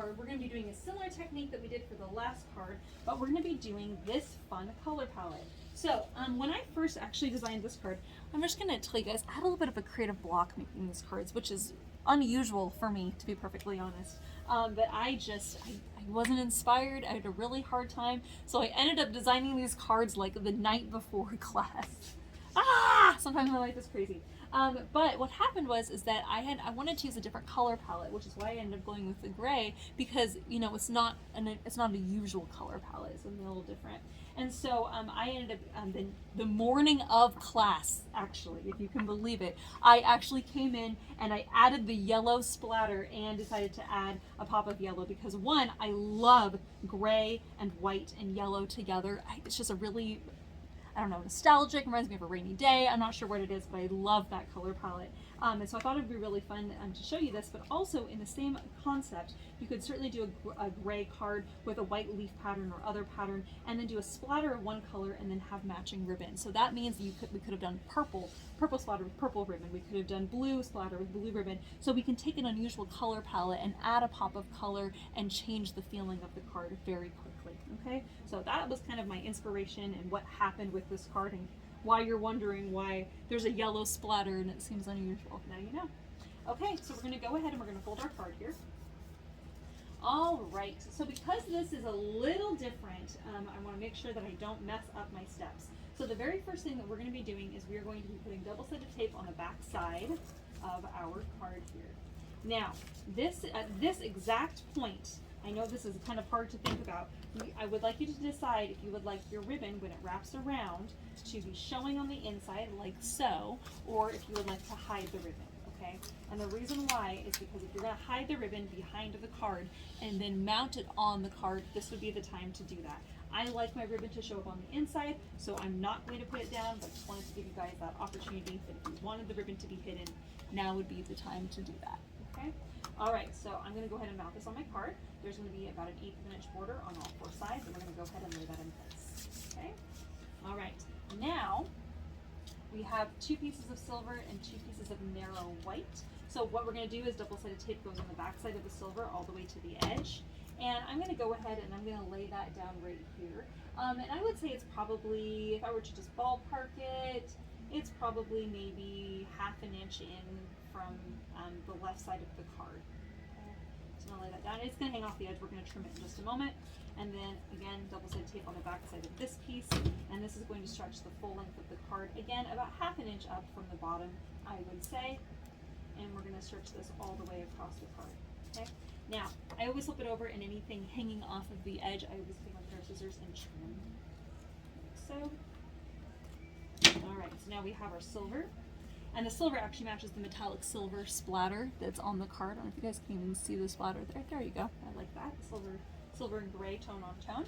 card, we're going to be doing a similar technique that we did for the last card, but we're going to be doing this fun color palette. So when I first actually designed this card, I'm just going to tell you guys, I had a little bit of a creative block making these cards, which is unusual for me, to be perfectly honest. But I wasn't inspired. I had a really hard time. So I ended up designing these cards like the night before class. Sometimes my life is crazy. But what happened is that I wanted to use a different color palette, which is why I ended up going with the gray, because it's not a usual color palette. It's something a little different. And so I ended up the morning of class, actually, if you can believe it, I actually came in and I added the yellow splatter and decided to add a pop of yellow because, one, I love gray and white and yellow together. It's just a really, I don't know, nostalgic, reminds me of a rainy day. I'm not sure what it is, but I love that color palette. And so I thought it'd be really fun to show you this, but also in the same concept, you could certainly do a gray card with a white leaf pattern or other pattern, and then do a splatter of one color and then have matching ribbon. So that means we could have done purple splatter with purple ribbon. We could have done blue splatter with blue ribbon. So we can take an unusual color palette and add a pop of color and change the feeling of the card very quickly. Okay, so that was kind of my inspiration and what happened with this card, and why you're wondering why there's a yellow splatter and it seems unusual. Now you know. Okay, so we're going to go ahead and we're going to fold our card here. All right, so because this is a little different, I want to make sure that I don't mess up my steps. So the very first thing that we're going to be doing is we are going to be putting double-sided tape on the back side of our card here. Now, at this exact point, I know this is kind of hard to think about. I would like you to decide if you would like your ribbon, when it wraps around, to be showing on the inside like so, or if you would like to hide the ribbon, okay? And the reason why is because if you're going to hide the ribbon behind the card and then mount it on the card, this would be the time to do that. I like my ribbon to show up on the inside, so I'm not going to put it down, but just wanted to give you guys that opportunity that if you wanted the ribbon to be hidden, now would be the time to do that, okay? All right, so I'm going to go ahead and mount this on my card. There's going to be about an 1/8 of an inch border on all four sides, and we're going to go ahead and lay that in place. Okay? All right, now we have 2 pieces of silver and 2 pieces of narrow white. So what we're going to do is double-sided tape goes on the back side of the silver all the way to the edge. And I'm going to go ahead and I'm going to lay that down right here. And I would say it's probably, if I were to just ballpark it, it's probably maybe 1/2 inch in from the left side of the card. Okay. So I'm going to lay that down. It's going to hang off the edge. We're going to trim it in just a moment. And then again, double-sided tape on the back side of this piece. And this is going to stretch the full length of the card. Again, about 1/2 inch up from the bottom, I would say. And we're going to stretch this all the way across the card. Okay. Now, I always flip it over, and anything hanging off of the edge, I always take my pair of scissors and trim. Like so. All right, so now we have our silver. And the silver actually matches the metallic silver splatter that's on the card. I don't know if you guys can even see the splatter there. There you go. I like that. Silver and gray tone on tone.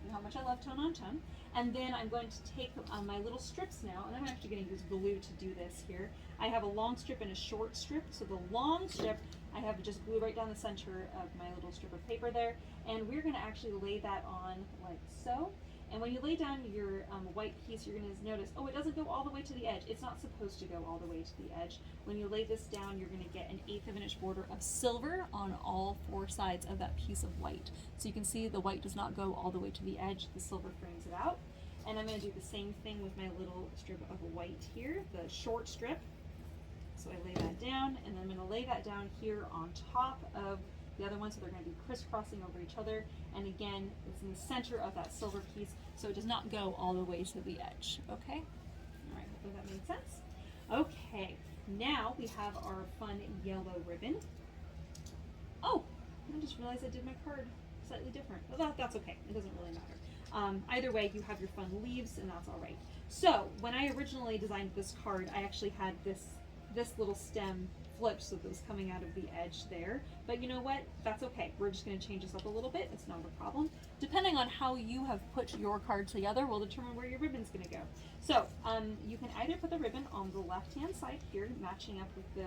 You know how much I love tone on tone. And then I'm going to take my little strips now, and I'm actually going to use glue to do this here. I have a long strip and a short strip. So the long strip, I have just glue right down the center of my little strip of paper there. And we're going to actually lay that on like so. And when you lay down your white piece, you're going to notice, oh, it doesn't go all the way to the edge. It's not supposed to go all the way to the edge. When you lay this down, you're going to get an 1/8 of an inch border of silver on all four sides of that piece of white. So you can see the white does not go all the way to the edge. The silver frames it out. And I'm going to do the same thing with my little strip of white here, the short strip. So I lay that down, and then I'm going to lay that down here on top of the other one, so they're going to be crisscrossing over each other. And again, it's in the center of that silver piece, so it does not go all the way to the edge. Okay? All right, hopefully that made sense. Okay, now we have our fun yellow ribbon. Oh, I just realized I did my card slightly different. Well, that's okay. It doesn't really matter. Either way, you have your fun leaves, and that's all right. So when I originally designed this card, I actually had this little stem flipped, so that was coming out of the edge there. But you know what? That's okay. We're just going to change this up a little bit. It's not a problem. Depending on how you have put your card together will determine where your ribbon's going to go. So you can either put the ribbon on the left-hand side here, matching up with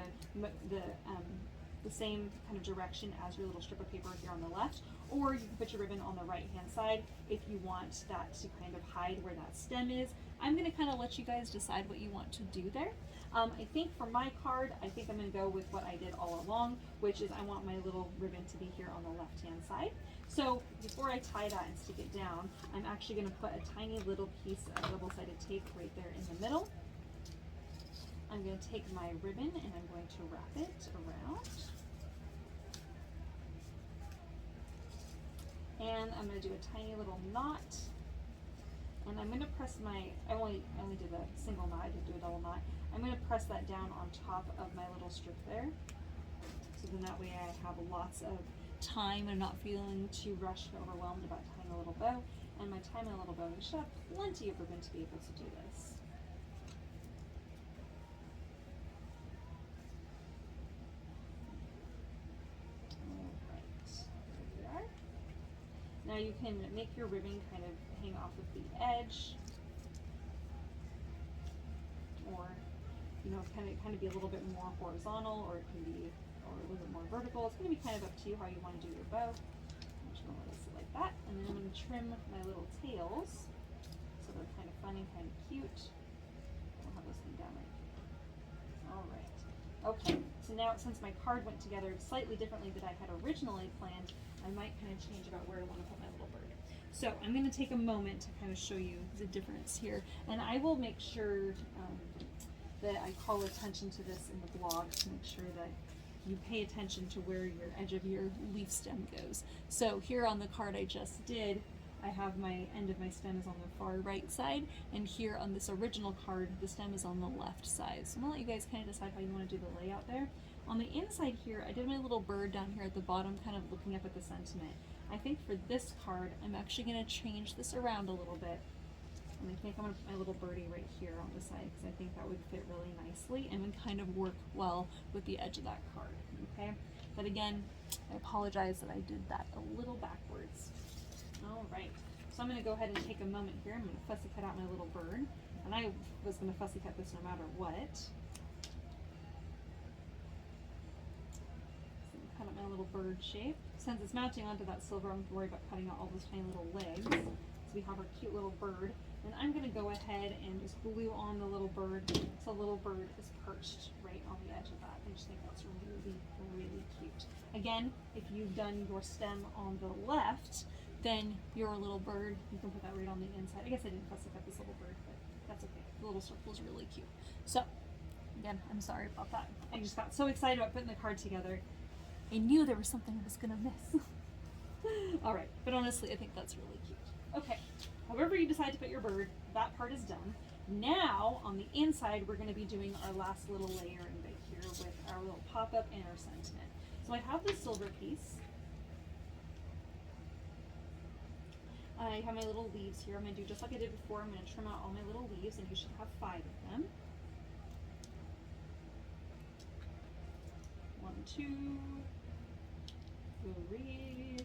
the same kind of direction as your little strip of paper here on the left, or you can put your ribbon on the right-hand side if you want that to kind of hide where that stem is. I'm gonna kind of let you guys decide what you want to do there. I think for my card, I think I'm gonna go with what I did all along, which is I want my little ribbon to be here on the left-hand side. So before I tie that and stick it down, I'm actually gonna put a tiny little piece of double-sided tape right there in the middle. I'm going to take my ribbon and I'm going to wrap it around. And I'm going to do a tiny little knot. And I'm going to press my, I only did a single knot, I didn't do a double knot. I'm going to press that down on top of my little strip there. So then that way I have lots of time and I'm not feeling too rushed and overwhelmed about tying a little bow. And by tying a little bow, we should have plenty of ribbon to be able to do this. Now you can make your ribbon kind of hang off of the edge, or kind of be a little bit more horizontal, or it can be a little bit more vertical. It's going to be kind of up to you how you want to do your bow. I'm just going to let it sit like that, and then I'm going to trim my little tails so they're kind of fun and kind of cute. I'll have those things down right here. All right. Okay. So now, since my card went together slightly differently than I had originally planned, I might kind of change about where I want to put my little bird. So I'm going to take a moment to kind of show you the difference here, and I will make sure that I call attention to this in the blog to make sure that you pay attention to where your edge of your leaf stem goes. So here on the card I just did, I have my end of my stem is on the far right side, and here on this original card, the stem is on the left side. So I'm going to let you guys kind of decide how you want to do the layout there. On the inside here, I did my little bird down here at the bottom, kind of looking up at the sentiment. I think for this card, I'm actually going to change this around a little bit. And I think I'm going to put my little birdie right here on the side, because I think that would fit really nicely and would kind of work well with the edge of that card, okay? But again, I apologize that I did that a little backwards. All right, so I'm going to go ahead and take a moment here. I'm going to fussy cut out my little bird, and I was going to fussy cut this no matter what. Cut out my little bird shape. Since it's mounting onto that silver, I don't have to worry about cutting out all those tiny little legs. So we have our cute little bird. And I'm going to go ahead and just glue on the little bird so the little bird is perched right on the edge of that. I just think that's really, really cute. Again, if you've done your stem on the left, then your little bird, you can put that right on the inside. I guess I didn't fussy cut this little bird, but that's okay. The little circle is really cute. So, again, I'm sorry about that. I just got so excited about putting the card together. I knew there was something I was going to miss. All right, but honestly, I think that's really cute. Okay, however you decide to put your bird, that part is done. Now, on the inside, we're going to be doing our last little layering bit here with our little pop-up and our sentiment. So I have this silver piece. I have my little leaves here. I'm going to do just like I did before. I'm going to trim out all my little leaves, and you should have 5 of them. 1, 2, 3,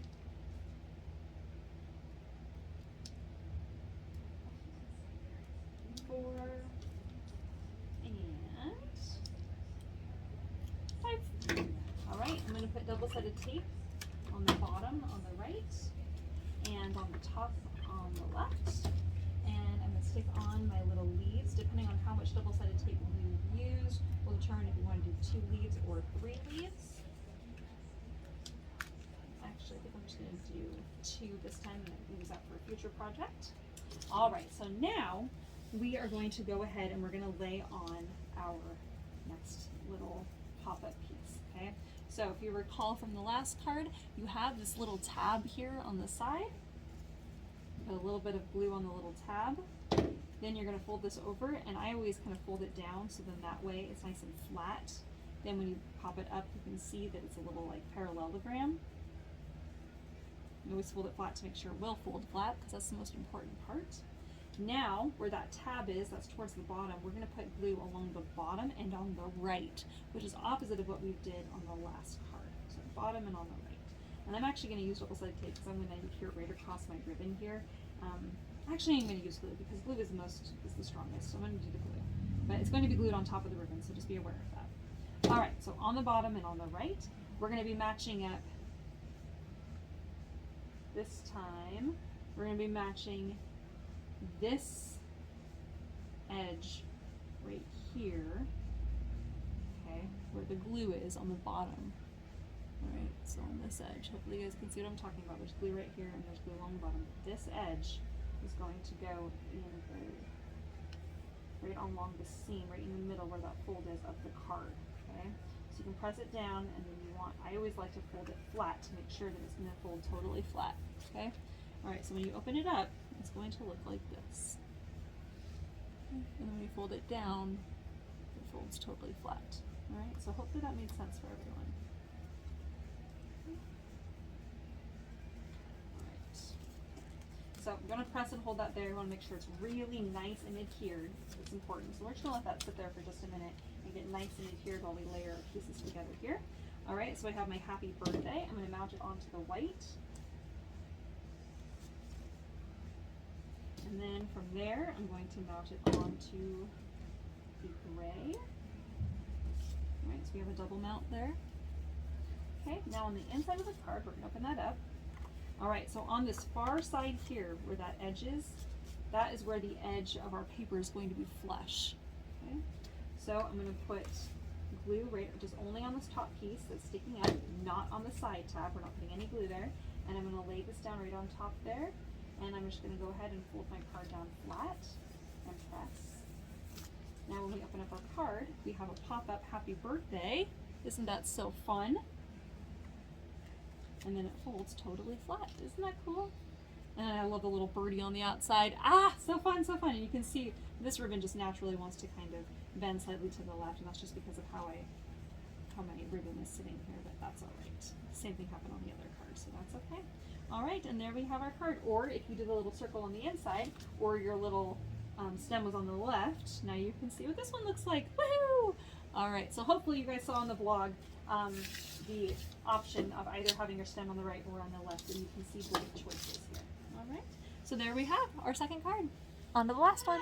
4, and 5. All right, I'm going to put double-sided tape on the bottom on the right and on the top on the left. And I'm going to stick on my little leaves. Depending on how much double-sided tape you use will determine if you want to do 2 leaves or 3 leaves. Actually, I think I'm just going to do 2 this time and use that for a future project. All right, so now we are going to go ahead and we're going to lay on our next little pop-up piece, okay? So if you recall from the last card, you have this little tab here on the side. Put a little bit of glue on the little tab. Then you're going to fold this over, and I always kind of fold it down so then that way it's nice and flat. Then when you pop it up, you can see that it's a little like parallelogram. You always fold it flat to make sure it will fold flat, because that's the most important part. Now, where that tab is, that's towards the bottom, we're going to put glue along the bottom and on the right, which is opposite of what we did on the last card. So bottom and on the right. And I'm actually going to use double-sided tape because I'm going to adhere it right across my ribbon here. Actually, I'm going to use glue because glue is the strongest, so I'm going to do the glue. But it's going to be glued on top of the ribbon, so just be aware of that. All right, so on the bottom and on the right, we're going to be matching up. This time, we're going to be matching this edge right here, okay, where the glue is on the bottom. Alright, so on this edge, hopefully you guys can see what I'm talking about. There's glue right here and there's glue along the bottom. This edge is going to go in right along the seam, right in the middle where that fold is of the card, okay? So you can press it down, and then you want, I always like to fold it flat to make sure that it's going to fold totally flat, okay? Alright, so when you open it up, it's going to look like this. And then when you fold it down, it folds totally flat. Alright, so hopefully that made sense for everyone. Alright. So I'm going to press and hold that there. You want to make sure it's really nice and adhered. It's important. So we're just going to let that sit there for just a minute and get nice and adhered while we layer our pieces together here. Alright, so I have my happy birthday. I'm going to mount it onto the white. And then from there, I'm going to mount it onto the gray. Alright, so we have a double mount there. Okay, now on the inside of the card, we're going to open that up. Alright, so on this far side here, where that edge is, that is where the edge of our paper is going to be flush. Okay, so I'm going to put glue right just only on this top piece that's sticking up, not on the side tab. We're not putting any glue there. And I'm going to lay this down right on top there. And I'm just going to go ahead and fold my card down flat and press. Now when we open up our card, we have a pop-up happy birthday. Isn't that so fun? And then it folds totally flat. Isn't that cool? And I love the little birdie on the outside. Ah, so fun, so fun. And you can see this ribbon just naturally wants to kind of bend slightly to the left, and that's just because of how my ribbon is sitting here, but that's all right. Same thing happened on the other card, so that's okay. All right, and there we have our card. Or if you did a little circle on the inside, or your little stem was on the left, now you can see what this one looks like. Woohoo! All right, so hopefully you guys saw on the blog the option of either having your stem on the right or on the left, and you can see both choices here. All right, so there we have our second card. On to the last one.